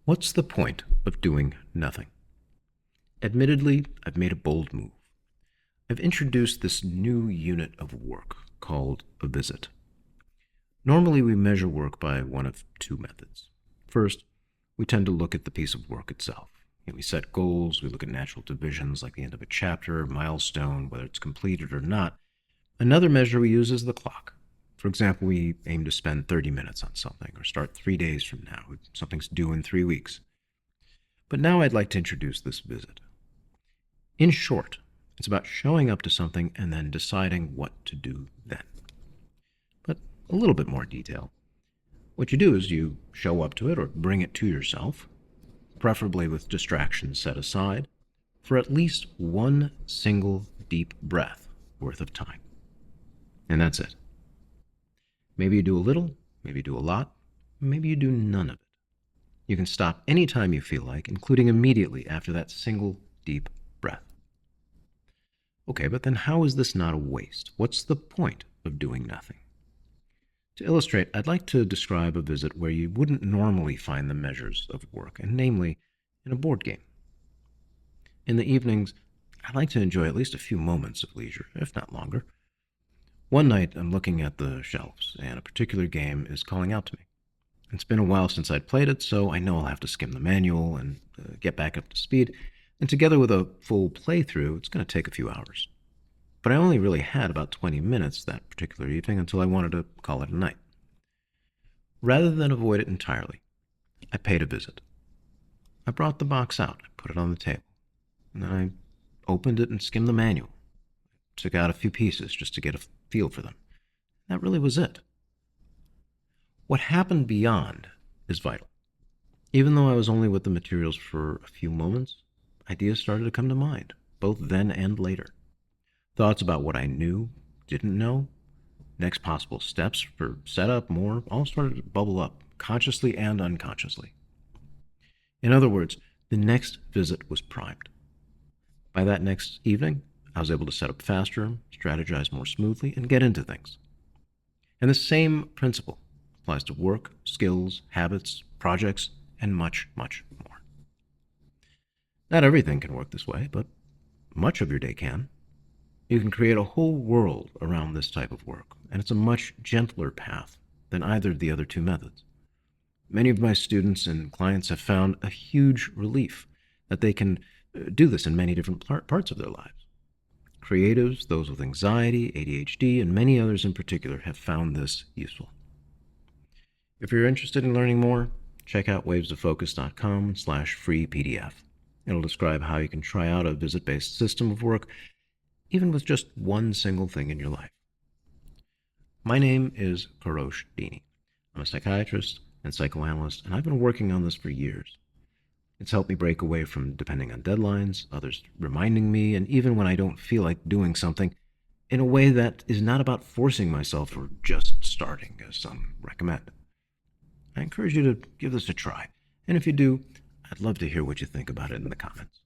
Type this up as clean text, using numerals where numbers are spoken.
What's the point of doing nothing? Admittedly, I've made a bold move. I've introduced this new unit of work called a visit. Normally, we measure work by one of two methods. First, we tend to look at the piece of work itself. We set goals, we look at natural divisions like the end of a chapter, milestone, whether it's completed or not. Another measure we use is the clock. For example, we aim to spend 30 minutes on something, or start 3 days from now. Something's due in 3 weeks. But now I'd like to introduce this visit. In short, it's about showing up to something and then deciding what to do then. But a little bit more detail. What you do is you show up to it or bring it to yourself, preferably with distractions set aside, for at least one single deep breath worth of time. And that's it. Maybe you do a little, maybe you do a lot, maybe you do none of it. You can stop anytime you feel like, including immediately after that single deep breath. Okay, but then how is this not a waste? What's the point of doing nothing? To illustrate, I'd like to describe a visit where you wouldn't normally find the measures of work, and namely, in a board game. In the evenings, I like to enjoy at least a few moments of leisure, if not longer. One night, I'm looking at the shelves, and a particular game is calling out to me. It's been a while since I'd played it, so I know I'll have to skim the manual and get back up to speed, and together with a full playthrough, it's going to take a few hours. But I only really had about 20 minutes that particular evening until I wanted to call it a night. Rather than avoid it entirely, I paid a visit. I brought the box out, I put it on the table, and then I opened it and skimmed the manual. Took out a few pieces just to get a feel for them. That really was it. What happened beyond is vital. Even though I was only with the materials for a few moments, ideas started to come to mind, both then and later. Thoughts about what I knew, didn't know, next possible steps for setup, more, all started to bubble up, consciously and unconsciously. In other words, the next visit was primed. By that next evening, I was able to set up faster, strategize more smoothly, and get into things. And the same principle applies to work, skills, habits, projects, and much, much more. Not everything can work this way, but much of your day can. You can create a whole world around this type of work, and it's a much gentler path than either of the other two methods. Many of my students and clients have found a huge relief that they can do this in many different parts of their lives. Creatives, those with anxiety, ADHD, and many others in particular have found this useful. If you're interested in learning more, check out wavesoffocus.com/free PDF. It'll describe how you can try out a visit-based system of work, even with just one single thing in your life. My name is Kourosh Dini. I'm a psychiatrist and psychoanalyst, and I've been working on this for years. It's helped me break away from depending on deadlines, others reminding me, and even when I don't feel like doing something, in a way that is not about forcing myself or just starting, as some recommend. I encourage you to give this a try, and if you do, I'd love to hear what you think about it in the comments.